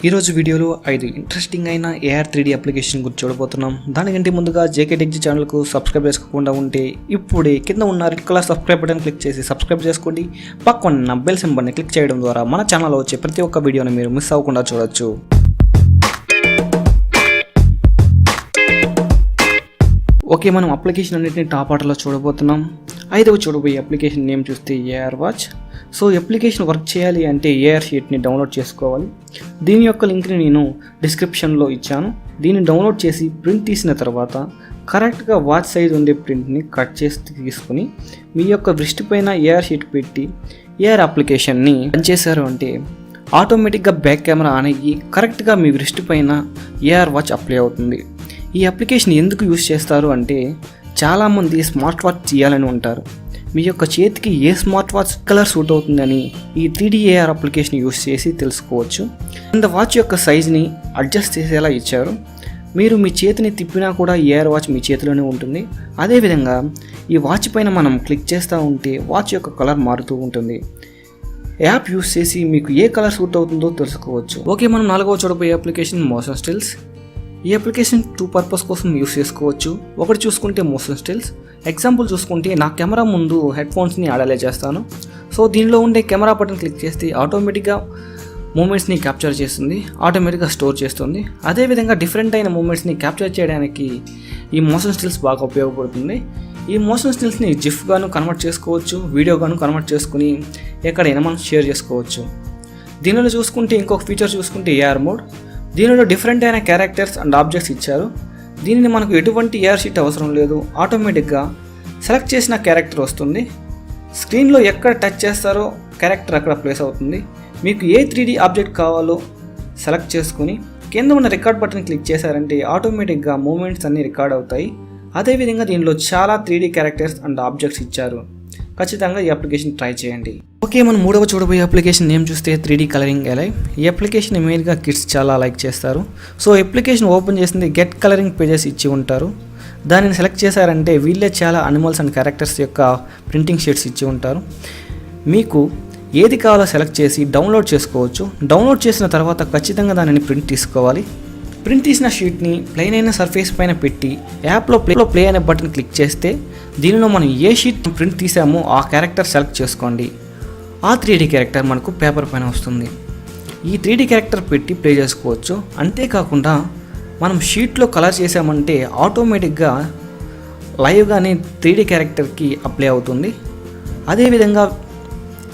ఈరోజు వీడియోలో 5 ఇంట్రెస్టింగ్ అయిన AR 3D అప్లికేషన్ గురించి చూడబోతున్నాం. దానికంటే ముందుగా JK Tech ఛానల్కు సబ్స్క్రైబ్ చేసుకోకుండా ఉంటే ఇప్పుడే కింద ఉన్న red colour subscribe button click చేసి సబ్స్క్రైబ్ చేసుకోండి. పక్కన ఉన్న బెల్ సింబల్ని క్లిక్ చేయడం ద్వారా మన ఛానల్లో వచ్చే ప్రతి ఒక్క వీడియోని మీరు మిస్ అవ్వకుండా చూడొచ్చు. ఓకే, మనం అప్లికేషన్ అన్నింటినీ టాప్ ఆర్డర్లో చూడబోతున్నాం. 5వ చూడబోయే అప్లికేషన్ నేమ్ చూస్తే AR watch. So application work చేయాలి అంటే AR షీట్ని డౌన్లోడ్ చేసుకోవాలి. దీని యొక్క లింక్ని నేను డిస్క్రిప్షన్లో ఇచ్చాను. దీన్ని డౌన్లోడ్ చేసి ప్రింట్ తీసిన తర్వాత కరెక్ట్గా వాచ్ సైజ్ ఉండే ప్రింట్ని కట్ చేసి తీసుకుని మీ యొక్క రిస్ట్ పైన AR షీట్ పెట్టి AR అప్లికేషన్ని రన్ చేశారు అంటే ఆటోమేటిక్గా బ్యాక్ కెమెరా ఆన్ అయ్యి కరెక్ట్గా మీ రిస్ట్ పైన AR వాచ్ అప్లై అవుతుంది. ఈ అప్లికేషన్ ఎందుకు యూజ్ చేస్తారు అంటే చాలామంది స్మార్ట్ వాచ్ చేయాలని ఉంటారు. మీ యొక్క చేతికి ఏ స్మార్ట్ వాచ్ కలర్ సూట్ అవుతుందని ఈ 3D AR అప్లికేషన్ యూస్ చేసి తెలుసుకోవచ్చు. అండ్ వాచ్ యొక్క సైజ్ని అడ్జస్ట్ చేసేలా ఇచ్చారు. మీరు మీ చేతిని తిప్పినా కూడా AR వాచ్ మీ చేతిలోనే ఉంటుంది. అదేవిధంగా ఈ వాచ్ పైన మనం క్లిక్ చేస్తూ ఉంటే వాచ్ యొక్క కలర్ మారుతూ ఉంటుంది. యాప్ యూస్ చేసి మీకు ఏ కలర్ సూట్ అవుతుందో తెలుసుకోవచ్చు. ఓకే, మనం 4వ చూడబోయే అప్లికేషన్ మోషన్ స్టిల్స్. ఈ అప్లికేషన్ 2 పర్పస్ కోసం యూస్ చేసుకోవచ్చు. ఒకటి చూసుకుంటే మోషన్ స్టిల్స్. ఎగ్జాంపుల్ చూసుకుంటే నా కెమెరా ముందు హెడ్ ఫోన్స్ని అడలే చేస్తాను. సో దీనిలో ఉండే కెమెరా బటన్ క్లిక్ చేస్తే ఆటోమేటిక్గా మూమెంట్స్ని క్యాప్చర్ చేస్తుంది, ఆటోమేటిక్గా స్టోర్ చేస్తుంది. అదేవిధంగా డిఫరెంట్ అయిన మూమెంట్స్ని క్యాప్చర్ చేయడానికి ఈ మోషన్ స్టిల్స్ బాగా ఉపయోగపడుతుంది. ఈ మోషన్ స్టిల్స్ని జిఫ్గాను కన్వర్ట్ చేసుకోవచ్చు, వీడియోగాను కన్వర్ట్ చేసుకుని ఎక్కడైనా మనం షేర్ చేసుకోవచ్చు. దీనిలో చూసుకుంటే ఇంకొక ఫీచర్ చూసుకుంటే AR మోడ్. దీనిలో డిఫరెంట్ అయిన క్యారెక్టర్స్ అండ్ ఆబ్జెక్ట్స్ ఇచ్చారు. దీనిని మనకు ఎటువంటి AR షీట్ అవసరం లేదు, ఆటోమేటిక్గా సెలెక్ట్ చేసిన క్యారెక్టర్ వస్తుంది. స్క్రీన్లో ఎక్కడ టచ్ చేస్తారో క్యారెక్టర్ అక్కడ ప్లేస్ అవుతుంది. మీకు ఏ 3D ఆబ్జెక్ట్ కావాలో సెలెక్ట్ చేసుకుని కింద ఉన్న రికార్డ్ బటన్ క్లిక్ చేశారంటే ఆటోమేటిక్గా మూమెంట్స్ అన్నీ రికార్డ్ అవుతాయి. అదేవిధంగా దీనిలో చాలా 3D క్యారెక్టర్స్ అండ్ ఆబ్జెక్ట్స్ ఇచ్చారు. ఖచ్చితంగా ఈ అప్లికేషన్ ట్రై చేయండి. ఓకే, మనం 3వ చూడబోయే అప్లికేషన్ నేమ్ చూస్తే 3D కలరింగ్ ఎలైవ్. ఈ అప్లికేషన్ మెయిన్గా కిడ్స్ చాలా లైక్ చేస్తారు. సో అప్లికేషన్ ఓపెన్ చేసింది గెట్ కలరింగ్ పేజెస్ ఇచ్చి ఉంటారు. దానిని సెలెక్ట్ చేశారంటే వీళ్ళే చాలా అనిమల్స్ అండ్ క్యారెక్టర్స్ యొక్క ప్రింటింగ్ షీట్స్ ఇచ్చి ఉంటారు. మీకు ఏది కావాలో సెలెక్ట్ చేసి డౌన్లోడ్ చేసుకోవచ్చు. డౌన్లోడ్ చేసిన తర్వాత ఖచ్చితంగా దానిని ప్రింట్ తీసుకోవాలి. ప్రింట్ తీసిన షీట్ని ప్లెయిన్ అయిన సర్ఫేస్ పైన పెట్టి యాప్లో ప్లే అనే బటన్ క్లిక్ చేస్తే దీనిలో మనం ఏ షీట్ ప్రింట్ తీసామో ఆ క్యారెక్టర్ సెలెక్ట్ చేసుకోండి. ఆ 3D క్యారెక్టర్ మనకు పేపర్ పైన వస్తుంది. ఈ 3D క్యారెక్టర్ పెట్టి ప్లే చేసుకోవచ్చు. అంతేకాకుండా మనం షీట్లో కలర్ చేసామంటే ఆటోమేటిక్గా లైవ్గానే 3D క్యారెక్టర్కి అప్లై అవుతుంది. అదేవిధంగా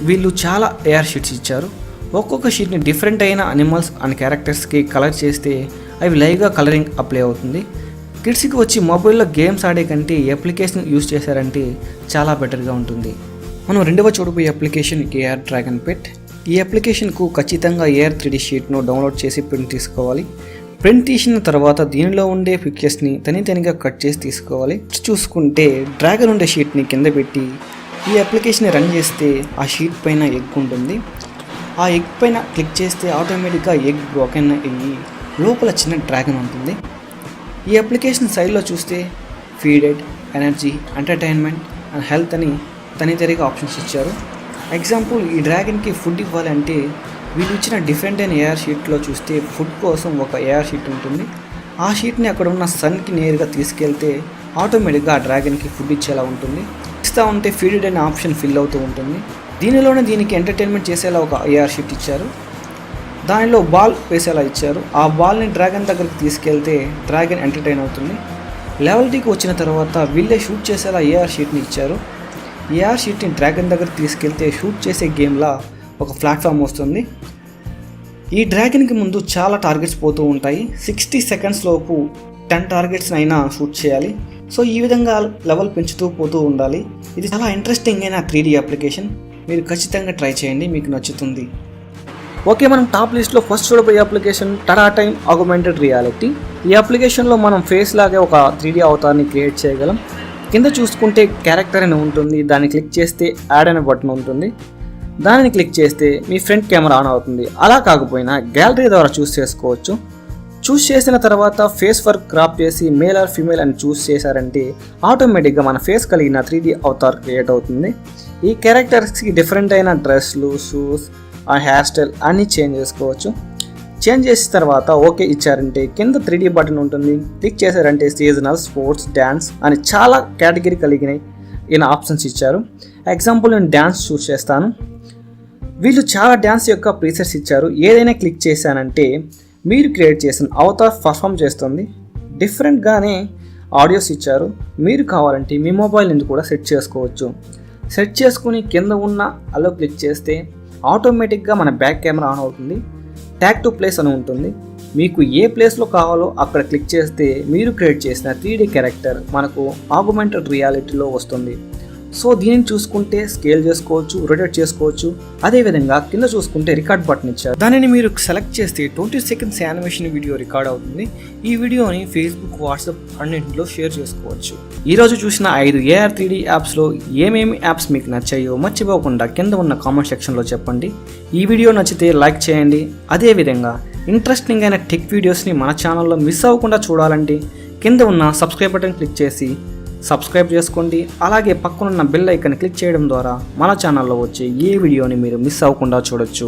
వీళ్ళు చాలా AR షీట్స్ ఇచ్చారు. ఒక్కొక్క షీట్ని డిఫరెంట్ అయిన అనిమల్స్ అండ్ క్యారెక్టర్స్కి కలర్ చేస్తే అవి లైవ్గా కలరింగ్ అప్లై అవుతుంది. కిడ్స్కి వచ్చి మొబైల్లో గేమ్స్ ఆడే కంటే ఈ అప్లికేషన్ యూజ్ చేశారంటే చాలా బెటర్గా ఉంటుంది. మనం 2వ చూడబోయే అప్లికేషన్ AR డ్రాగన్ పెట్. ఈ అప్లికేషన్కు ఖచ్చితంగా AR 3D షీట్ను డౌన్లోడ్ చేసి ప్రింట్ తీసుకోవాలి. ప్రింట్ తీసిన తర్వాత దీనిలో ఉండే పిక్చర్స్ని తనిగా కట్ చేసి తీసుకోవాలి. చూసుకుంటే డ్రాగన్ ఉండే షీట్ని కింద పెట్టి ఈ అప్లికేషన్ రన్ చేస్తే ఆ షీట్ పైన ఎగ్ ఉంటుంది. ఆ ఎగ్ పైన క్లిక్ చేస్తే ఆటోమేటిక్గా ఎగ్ బ్రోకెన్ అయ్యి లోపల చిన్న డ్రాగన్ ఉంటుంది. ఈ అప్లికేషన్ సైడ్లో చూస్తే ఫీడెడ్, ఎనర్జీ, ఎంటర్టైన్మెంట్ అండ్ హెల్త్ అని తనితరిగా ఆప్షన్స్ ఇచ్చారు. ఎగ్జాంపుల్ ఈ డ్రాగన్కి ఫుడ్ ఇవ్వాలంటే వీళ్ళు ఇచ్చిన డిఫరెంట్ అయిన AR షీట్లో చూస్తే ఫుడ్ కోసం ఒక AR షీట్ ఉంటుంది. ఆ షీట్ని అక్కడ ఉన్న సన్కి నేరుగా తీసుకెళ్తే ఆటోమేటిక్గా ఆ డ్రాగన్కి ఫుడ్ ఇచ్చేలా ఉంటుంది. ఇస్తూ ఉంటే ఫీడెడ్ అనే ఆప్షన్ ఫిల్ అవుతూ ఉంటుంది. దీనిలోనే దీనికి ఎంటర్టైన్మెంట్ చేసేలా ఒక AR షీట్ ఇచ్చారు. దానిలో బాల్ వేసేలా ఇచ్చారు. ఆ బాల్ని డ్రాగన్ దగ్గరికి తీసుకెళ్తే డ్రాగన్ ఎంటర్టైన్ అవుతుంది. లెవెల్ డీకి వచ్చిన తర్వాత వీళ్ళే షూట్ చేసేలా AR షీట్ని ఇచ్చారు. AR షీట్ని డ్రాగన్ దగ్గరికి తీసుకెళ్తే షూట్ చేసే గేమ్లా ఒక ప్లాట్ఫామ్ వస్తుంది. ఈ డ్రాగన్కి ముందు చాలా టార్గెట్స్ పోతూ ఉంటాయి. 60 సెకండ్స్ లోపు 10 టార్గెట్స్ అయినా షూట్ చేయాలి. సో ఈ విధంగా లెవెల్ పెంచుతూ పోతూ ఉండాలి. ఇది చాలా ఇంట్రెస్టింగ్ అయిన 3D అప్లికేషన్. మీరు ఖచ్చితంగా ట్రై చేయండి, మీకు నచ్చుతుంది. ఓకే, మనం టాప్ లిస్ట్లో ఫస్ట్ చూడబోయే application TaDa time augmented reality. ఈ అప్లికేషన్లో మనం ఫేస్ లాగే ఒక 3D అవతార్ని క్రియేట్ చేయగలం. కింద చూసుకుంటే క్యారెక్టర్ అని ఉంటుంది. దాన్ని క్లిక్ చేస్తే యాడ్ అనే బటన్ ఉంటుంది. దానిని క్లిక్ చేస్తే మీ ఫ్రంట్ కెమెరా ఆన్ అవుతుంది. అలా కాకపోయినా గ్యాలరీ ద్వారా చూస్ చేసుకోవచ్చు. చూస్ చేసిన తర్వాత ఫేస్ వర్క్ క్రాప్ చేసి మేల్ ఆర్ ఫీమేల్ అని చూస్ చేశారంటే ఆటోమేటిక్గా మన ఫేస్ కలిగిన 3D అవతార్ క్రియేట్ అవుతుంది. ఈ క్యారెక్టర్స్కి డిఫరెంట్ అయిన డ్రెస్లు, షూస్, ఆ హెయిర్ స్టైల్ అన్నీ చేంజ్ చేసుకోవచ్చు. చేంజ్ చేసిన తర్వాత ఓకే ఇచ్చారంటే కింద 3D బటన్ ఉంటుంది. క్లిక్ చేశారంటే సీజనల్, స్పోర్ట్స్, డ్యాన్స్ అని చాలా కేటగిరీ కలిగిన ఆప్షన్స్ ఇచ్చారు. ఎగ్జాంపుల్ నేను డ్యాన్స్ చూస్ చేస్తాను. వీళ్ళు చాలా డ్యాన్స్ యొక్క ప్రీసెట్స్ ఇచ్చారు. ఏదైనా క్లిక్ చేశానంటే మీరు క్రియేట్ చేసిన అవతార్ పర్ఫామ్ చేస్తుంది. డిఫరెంట్గానే ఆడియోస్ ఇచ్చారు. మీరు కావాలంటే మీ మొబైల్ నుంచి కూడా సెట్ చేసుకోవచ్చు. సెట్ చేసుకుని కింద ఉన్న అలో క్లిక్ చేస్తే ఆటోమేటిక్గా మన బ్యాక్ కెమెరా ఆన్ అవుతుంది. ట్యాగ్ టు ప్లేస్ అని ఉంటుంది. మీకు ఏ ప్లేస్లో కావాలో అక్కడ క్లిక్ చేస్తే మీరు క్రియేట్ చేసిన 3D క్యారెక్టర్ మనకు ఆగ్మెంటెడ్ రియాలిటీలో వస్తుంది. సో దీనిని చూసుకుంటే స్కేల్ చేసుకోవచ్చు, రొటేట్ చేసుకోవచ్చు. అదేవిధంగా కింద చూసుకుంటే రికార్డ్ బటన్ ఇచ్చారు. దానిని మీరు సెలెక్ట్ చేస్తే 20 సెకండ్స్ యానిమేషన్ వీడియో రికార్డ్ అవుతుంది. ఈ వీడియోని ఫేస్బుక్, వాట్సాప్ అన్నింటిలో షేర్ చేసుకోవచ్చు. ఈరోజు చూసిన 5 AR 3D యాప్స్లో ఏమేమి యాప్స్ మీకు నచ్చాయో మర్చిపోకుండా కింద ఉన్న కామెంట్ సెక్షన్లో చెప్పండి. ఈ వీడియో నచ్చితే లైక్ చేయండి. అదేవిధంగా ఇంట్రెస్టింగ్ అయిన టెక్ వీడియోస్ని మన ఛానల్లో మిస్ అవ్వకుండా చూడాలంటే కింద ఉన్న సబ్స్క్రైబ్ బటన్ క్లిక్ చేసి సబ్స్క్రైబ్ చేసుకోండి. అలాగే పక్కనున్న బెల్ ఐకాన్ క్లిక్ చేయడం ద్వారా మన ఛానల్లో వచ్చే ఏ వీడియోని మీరు మిస్ అవ్వకుండా చూడొచ్చు.